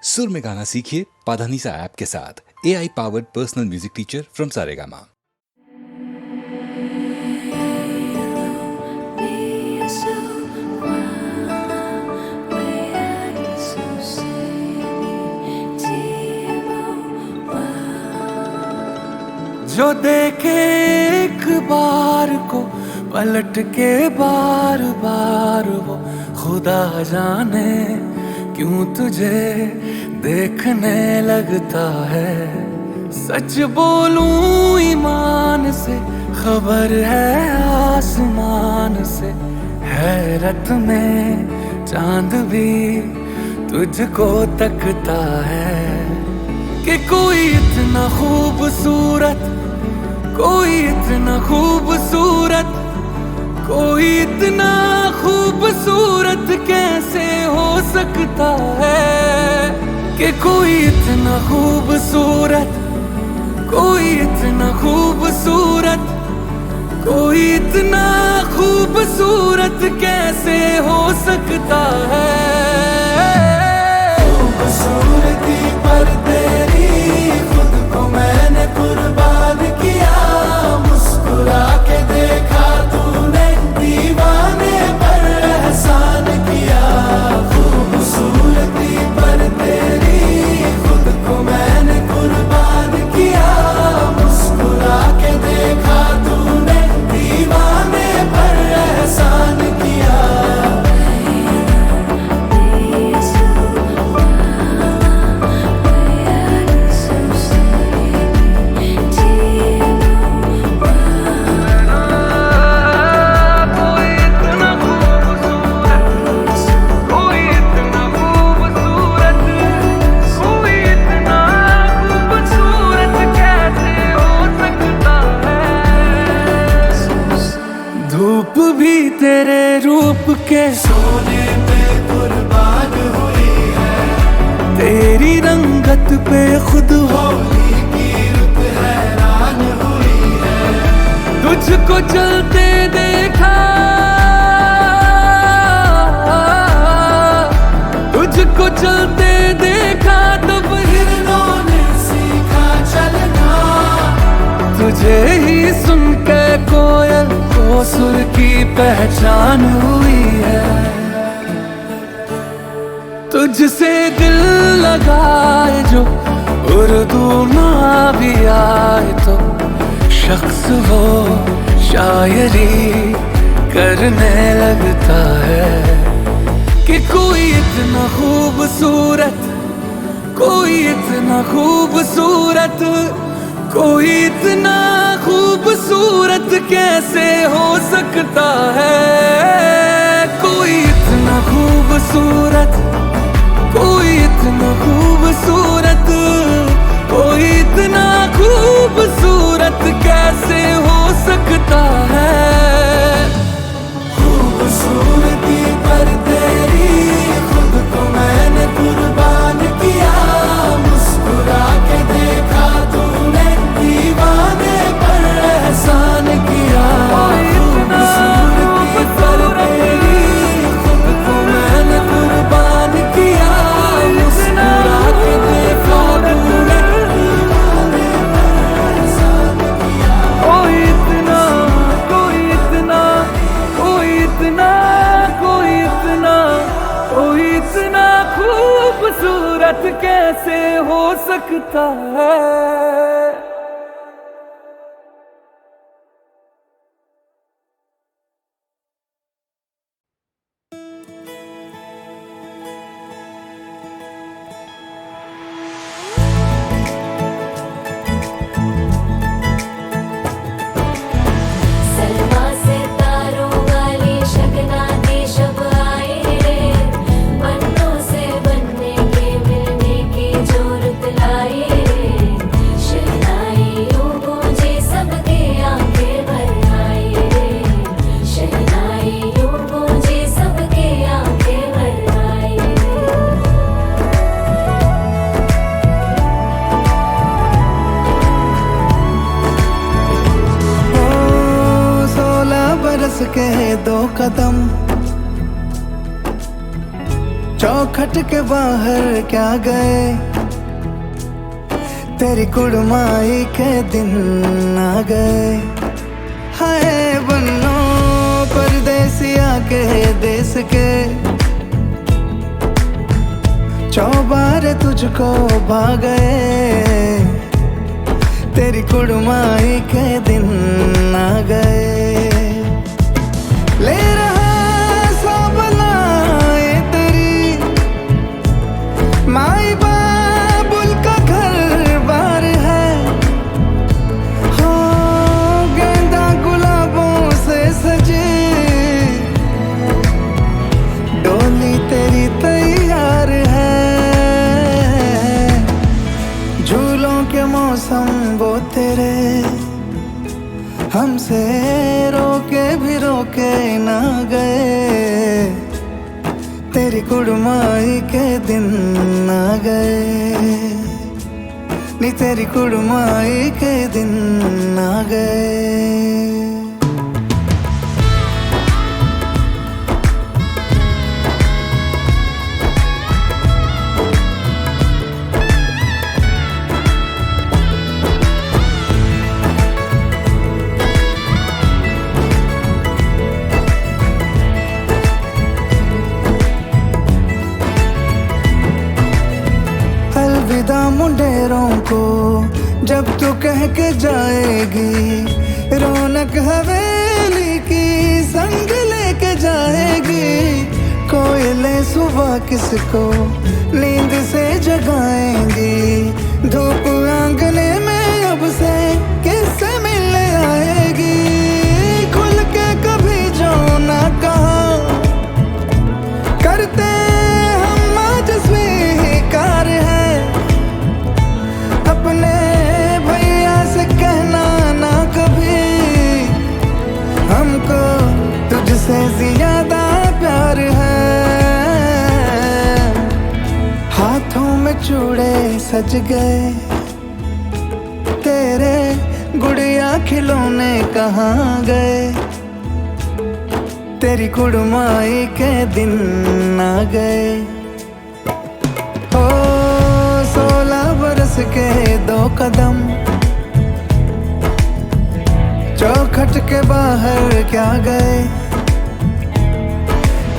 सुर में गाना सीखिए पाधानीसा ऐप के साथ। AI powered personal music teacher from Saregama. जो देखे एक बार को पलट के बार बार वो खुदा जाने क्यों तुझे देखने लगता है। सच बोलूं ईमान से खबर है आसमान से, हैरत में चांद भी तुझको तकता है कि कोई इतना खूबसूरत, कोई इतना खूबसूरत, कोई इतना खूबसूरत कैसे हो सकता है कि कोई इतना खूबसूरत, कोई इतना खूबसूरत, कोई इतना खूबसूरत कैसे हो सकता है। खूबसूरती पर तेरी खुद को मैंने कुर्बान किया, मुस्कुरा के देखा तूने दीवाने पर एहसान किया। खूबसूरती पर तेरी खुद को मैंने कुर्बान किया, मुस्कुरा के देखा तूने दीवाने पर एहसान किया। धूप भी तेरे रूप के सोने पे कुर्बान हुई है, तेरी रंगत पे खुद होली की रुत हैरान हुई है। तुझको चलते देखा, तुझको चलते देखा तब हिरणों ने सीखा चलना। तुझे ही सुन के कोयल को सुर की पहचान हुई है। तुझसे दिल लगाए जो उर्दू ना भी आए तो शख्स वो शायरी करने लगता है कि कोई इतना खूबसूरत, कोई इतना खूबसूरत, कोई इतना खूबसूरत कैसे हो सकता है। कोई इतना खूबसूरत, कोई इतना खूबसूरत, कोई इतना खूबसूरत कैसे हो सकता है। खूबसूरती पर तेरी खुद को मैंने कुर्बान किया, मुस्कुरा के देखा तूने दीवाने पर एहसान किया। खूबसूरती पर तेरी खुद को मैंने कुर्बान किया, मुस्कुरा के देखा तूने दीवाने पर एहसान किया। कोई इतना, कोई इतना, कोई इतना, कोई इतना, कोई इतना खूबसूरत कैसे हो सकता है। सलमा से तारों वाली शगना दी शब आए रे, बन्नों से बनने के मिलने की जो रुत लाई रे। शहनाई यूं गूंजे सबके आंखें भर आई रे, शहनाई यूं गूंजे सबके आंखें भर आई रे। 16 बरस के 2 कदम चौखट के बाहर क्या गए, तेरी कुड़माई के दिन आ गए। हाय बन्नो परदेसिया के देश के, चौबार तुझको भा गए, तेरी कुड़माई के दिन आ गए। ले रहा सब लाए तेरी माई बाबुल का घर बार है, हो गेंदा गुलाबों से सजी डोली तेरी तैयार है। झूलों के मौसम वो तेरे, हमसे रोके भी रोके ना गए, तेरी कुड़माई के दिन आ गए, नी तेरी कुड़माई के दिन आ गए। अलविदा मुंडेरों को जब तू कह के जाएगी, रौनक हवेली की संग लेके जाएगी। कोयले सुबह किसको नींद से जगाएंगी, धूप आंगने में अब से किससे मिलने आएगी। खुल के कभी जो ना कहा करते हम आज स्वीकार है, अपने भैया से कहना ना कभी, हमको तुझसे ज्यादा प्यार है। हाथों में चूड़े सज गए, तेरे गुड़िया खिलौने कहाँ गए, तेरी कुड़माई के दिन आ गए। ओ 16 बरस के 2 कदम, चौखट के बाहर क्या गए,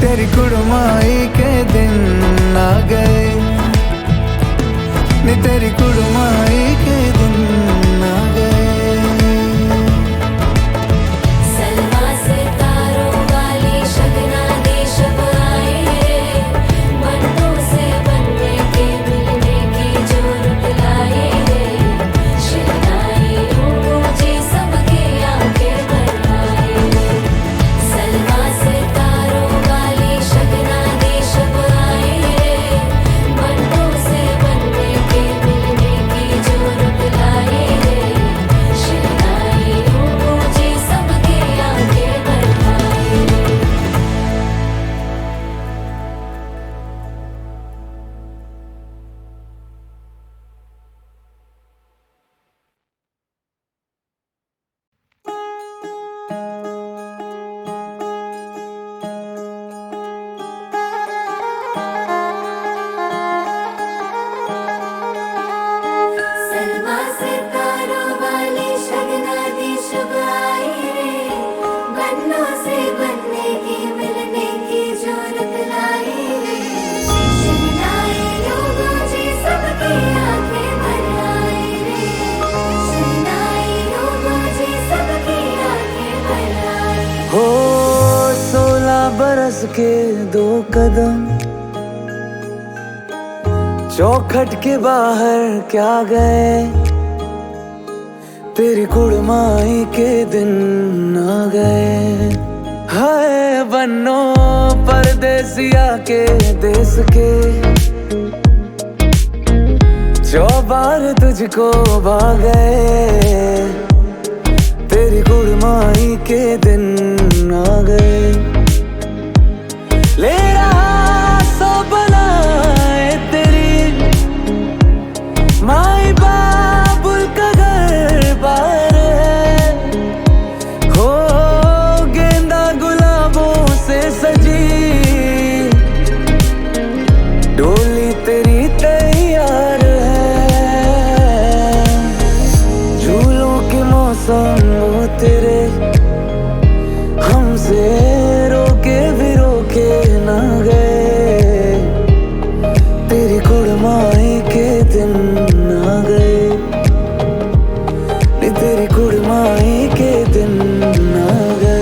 तेरी कुड़माई के दिन आ गए, नी तेरी कुड़माई के दिन आ गए। सलमा सितारों वाली शगना देश अब आए रे, बन्नों से बनने के मिलने की जरूरत लाए रे। शहनाई गूंजे सबके आंखें भर आए रे। सलमा सितारों वाली शगना देश अब आए रे, बन्नों से बनने के मिलने की जरूरत लाए रे। शहनाई गूंजे सबके आंखें भर आए रे। सलमा सितारों वाली शगना देश अब आए रे, बन्नों से बनने की मिलने की जरूरत लाए रे। शहनाई गूंजे सबके आंखें भर आए रे। शहनाई गूंजे सबके आंखें भर आए रे। हो 16 बरस के 2 कदम, चौखट के बाहर क्या गए, तेरी कुड़माई के दिन आ गए। हाय बन्नो परदेसिया के देश के, चौबार तुझको भा गए, तेरी कुड़माई के दिन आ गए। ले रहा सब लाए तेरी माई बाबुल का घर बार है, हो गेंदा गुलाबों से सजी मौसम वो तेरे हमसे रोके भी रोके ना गए, तेरी कुड़माई के दिन आ गए, तेरी कुड़माई के दिन आ गए।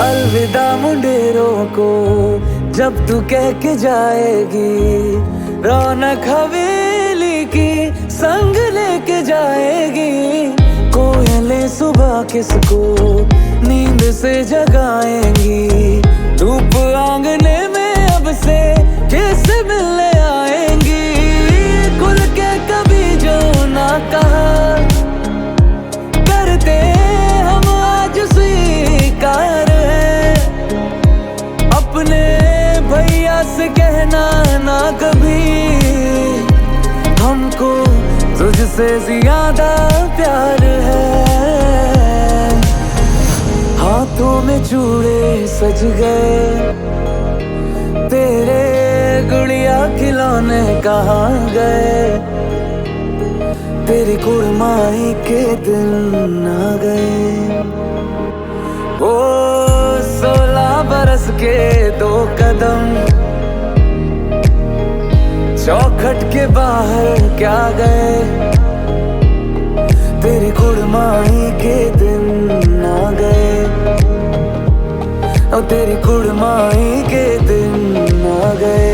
अलविदा मुंडेरों को जब तू कह के जाएगी, रौनक हवेली की संग लेके जाएगी। कोयलें सुबह किसको नींद से जगाएंगी, धूप आंगने में अब से किससे मिलने आएंगी। खुल के कभी जो ना कहा करते हम आज स्वीकार है, अपने भैया से कहना ना कभी, हमको तुझसे ज्यादा प्यार है। हाथों में चूड़े सज गए, तेरे गुड़िया खिलौने कहाँ गए, तेरी कुड़माई के दिन आ गए। ओ 16 बरस के 2 कदम चौखट के बाहर क्या गए, तेरी कुड़माई के दिन आ गए, और तेरी कुड़माई के दिन आ गए।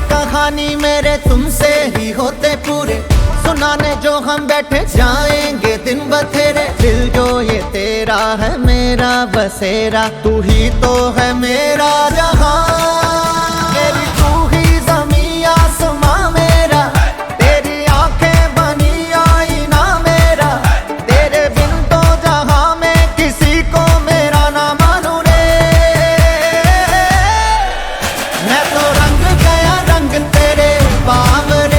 कहानी मेरे तुमसे ही होते पूरे, सुनाने जो हम बैठे जाएंगे दिन बथेरे। दिल जो ये तेरा है मेरा बसेरा, तू ही तो है मेरा जहां, तेरी तू ही ज़मीं आसमां मेरा, तेरी आंखें बनी आईना मेरा, तेरे बिन तो जहां में किसी को मेरा ना मानू रे। मैं तो रंग गया रंग तेरे बावरे,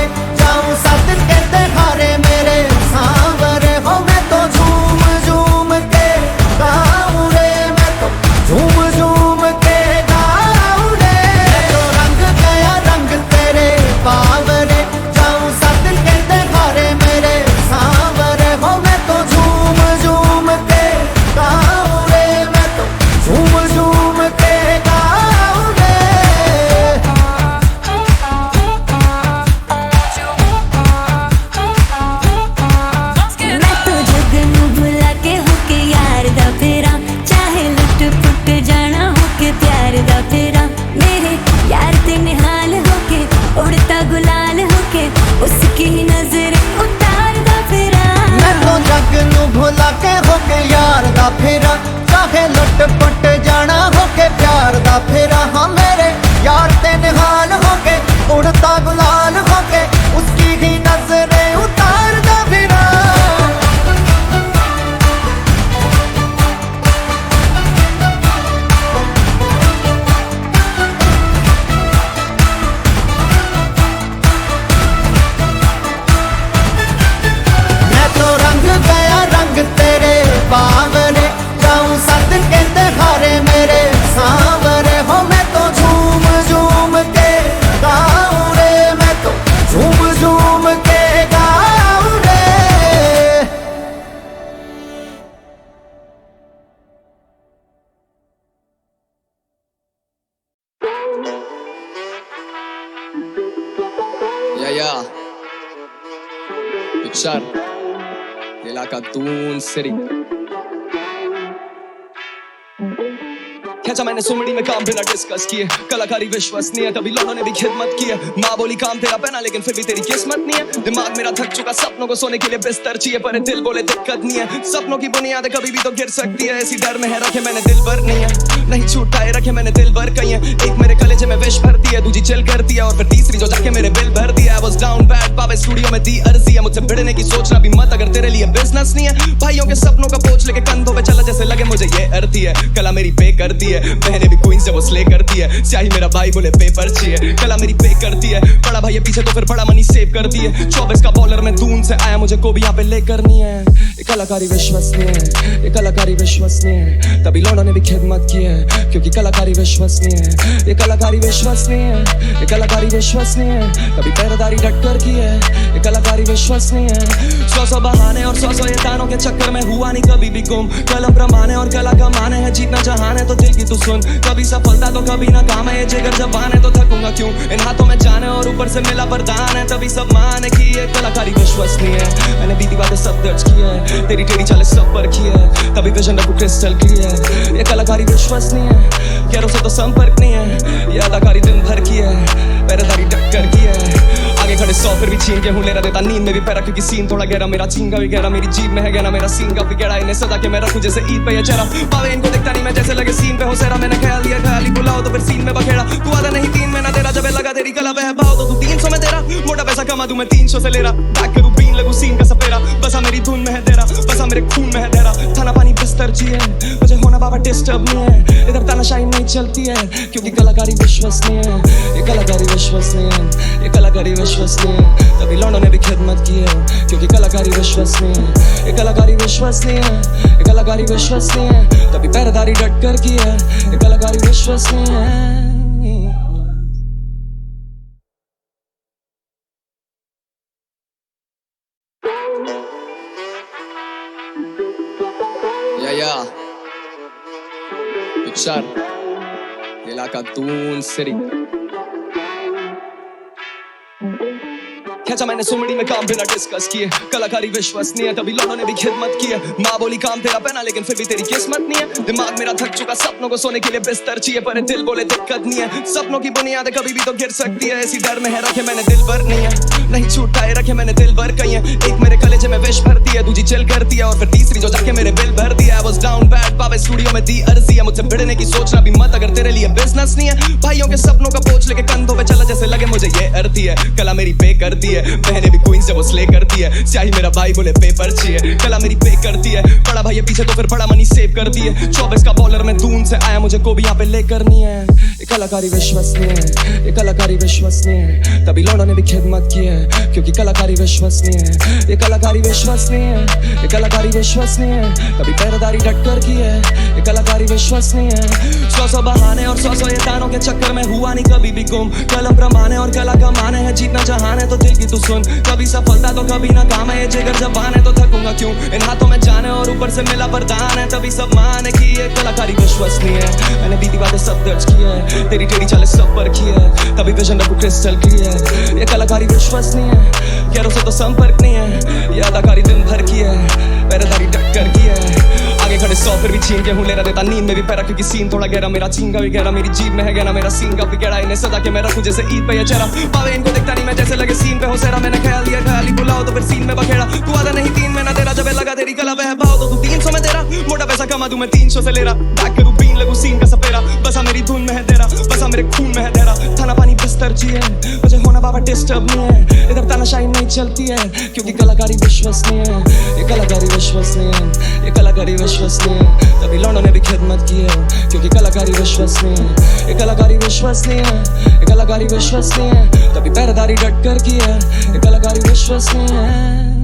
या पिक्चर इलाका दून सिरी खेचा मैंने सुमड़ी में काम बिना डिस्कस किए कलाकारी विश्वसनीय तभी लोगों ने भी खिदमत की है माँ बोली काम तेरा पहना लेकिन फिर भी तेरी किस्मत नहीं है दिमाग मेरा थक चुका सपनों को सोने के लिए बिस्तर चाहिए पर दिल बोले दिक्कत नहीं है सपनों की बुनियाद कभी भी तो गिर सकती है इसी डर में है रखे मैंने दिल भर नहीं छूटाए रखे मैंने दिल भर कही है एक मेरे कलेजे में विश भरती है दूसरी चिल करती है और फिर तीसरी जो जाके मेरे बिल भर दिया I was down bad पावे स्टूडियो में दी अर्जी है मुझसे भिड़ने की सोचना भी मत अगर तेरे लिए बिजनेस नहीं है भाइयों के सपनों का बोझ लेके कंधों पे चला जैसे लगे मुझे ये अर्थी है कला मेरी पे करती है बहने भी क्वीन से वो स्ले करती है स्याही मेरा भाई बोले पेपर चाहिए कला मेरी पे करती है बड़ा भाई पीछे तो फिर बड़ा मनी सेव करती है 24 का बॉलर में दून से आया मुझे को भी यहाँ पे ले करनी है ये कलाकारी विश्वसनीय है ये कलाकारी विश्वसनीय है तभी लोगों ने भी खिदमत की है क्योंकि कलाकारी विश्वसनीय है ये कलाकारी विश्वसनीय है ये कलाकारी विश्वसनीय है तभी पहरेदारी डट कर की है ये कलाकारी विश्वसनीय है 100 बहाने और 100 ये तानों के चक्कर में हुआ नहीं कभी भी गुम कलम प्रमाणे और कला कमाने है जीतना जहान है तो दिल की तू सुन कभी सफलता तो कभी ना काम है ये जिगर जबान है तो थकूंगा क्यों इन हाथों में जाने और ऊपर से मिला वरदान है तभी सब माने की ये कलाकारी विश्वसनीय है मैंने बीती बातें सब दर्ज की है तेरी टेढ़ी चालें सब पर की है तभी विजन रखूं क्रिस्टल क्लियर है ये कलाकारी विश्वसनीय है गैरों से तो संपर्क नहीं है ये अदाकारी दिन भर की है पहरेदारी टक्कर की है आगे खड़े 100 फिर भी छीन के हूँ लेना देता नींद में भी पैरा क्योंकि सीन थोड़ा गहरा मेरा चींगा भी गहरा मेरी जीभ में है गहरा मेरा सीन का भी गहरा इन्हें सजा के मैं रखूं जैसे ईद पे ये चेहरा पावे इनको देखता नहीं मैं जैसे लगे सीन पे हो सेरा मैंने ख्याल लिया ख्याली बुलाओ तो फिर सीन में बखेड़ा तू आधा नहीं 3 महीना तेरा जब लगा तेरी कला बह भाव तो तू 300 में तेरा मोटा पैसा कमा दूं मैं 300 से ले रहा बैक करूं बीन लगूं सीन का सपेरा बसा मेरी धुन में है तेरा बसा मेरे खून में है तेरा खाना पानी बिस्तर चाहिए मुझे होना बाबा डिस्टर्ब नहीं है इधर तानाशाही नहीं चलती है क्योंकि कलाकारी विश्वसनीय है ये कलाकारी विश्वसनीय है ये कलाकारी विश्वसनीय है तभी लौंडों ने भी खिदमत की है क्योंकि कलाकारी विश्वसनीय है ये कलाकारी विश्वसनीय है ये कलाकारी विश्वसनीय है तभी पहरेदारी डट कर की है ये कलाकारी विश्वसनीय है या पिक्चर इलाका दून सिरी खेचा मैंने सुमड़ी में काम बिना डिस्कस किए कलाकारी विश्वसनीय तभी लोगों ने भी खिदमत की है माँ बोली काम तेरा पहना लेकिन फिर भी तेरी किस्मत नहीं है दिमाग मेरा थक चुका सपनों को सोने के लिए बिस्तर चाहिए पर दिल बोले दिक्कत नहीं है सपनों की बुनियाद कभी भी तो गिर सकती है इसी डर में है रखे मैंने दिल भर नहीं छूटाए रखे मैंने दिल भर कही है एक मेरे कलेजे में विश भरती है दूसरी चिल करती है और फिर तीसरी जो जाके मेरे बिल भर दिया I was down bad पावे स्टूडियो में दी अर्जी है मुझसे भिड़ने की सोचना भी मत अगर तेरे लिए बिजनेस नहीं है भाइयों के सपनों का बोझ लेके कंधों पे चला जैसे लगे मुझे ये अर्थी है कला मेरी पे करती है बहने भी क्वीन से वो स्ले करती है स्याही मेरा भाई बोले पेपर चाहिए कला मेरी पे करती है बड़ा भाई पीछे तो फिर बड़ा मनी सेव करती है 24 का बॉलर में दून से आया मुझे को भी यहाँ पे ले करनी है ये कलाकारी विश्वसनीय है ये कलाकारी विश्वसनीय है तभी लोगों ने भी खिदमत की है क्योंकि कलाकारी विश्वसनीय है ये कलाकारी विश्वसनीय है ये कलाकारी विश्वसनीय है तभी पहरेदारी डट कर की है ये कलाकारी विश्वसनीय है 100 बहाने और 100 ये तानों के चक्कर में हुआ नहीं कभी भी गुम कलम प्रमाणे और कला कमाने है जीतना जहान है तो दिल की तू सुन कभी सफलता तो कभी ना काम है ये जिगर जबान है तो थकूंगा क्यों इन हाथों में जाने और ऊपर से मिला वरदान है तभी सब माने की ये कलाकारी विश्वसनीय है मैंने बीती बातें सब दर्ज की है तेरी टेढ़ी चालें सब पर की है तभी विजन रखूं क्रिस्टल क्लियर ये कलाकारी विश्वसनीय है गैरों से तो संपर्क नहीं है ये अदाकारी दिन भर की है पहरेदारी टक्कर की है आगे खड़े 100 फिर भी छीन के हूँ लेना देता नींद में भी पैरा क्योंकि सीन थोड़ा गहरा मेरा चींगा भी गहरा मेरी जीभ में है गहरा मेरा सीन का भी गहरा इन्हें सजा के मैं रखूं जैसे ईद पे ये चेहरा पावे इनको देखता नहीं मैं जैसे लगे सीन पे हो सेरा मैंने ख्याल लिया ख्याली बुलाओ तो फिर सीन में बखेड़ा तू आधा नहीं 3 महीना तेरा जब लगा तेरी कला बह भाव तो तू 300 में तेरा मोटा पैसा कमा दूं मैं 300 से ले रहा बैक करूं बीन लगूं सीन का सपेरा बसा मेरी धुन में है तेरा बसा मेरे खून में है तेरा खाना पानी बिस्तर चाहिए मुझे होना बाबा डिस्टर्ब नहीं है इधर तानाशाही नहीं चलती है क्योंकि कलाकारी विश्वसनीय है ये कलाकारी विश्वसनीय है ये कलाकारी विश्वसनीय है तभी लौंडों ने भी खिदमत की है क्योंकि कलाकारी विश्वसनीय है ये कलाकारी विश्वसनीय है ये कलाकारी विश्वसनीय है तभी पहरेदारी डट कर की है ये कलाकारी विश्वसनीय है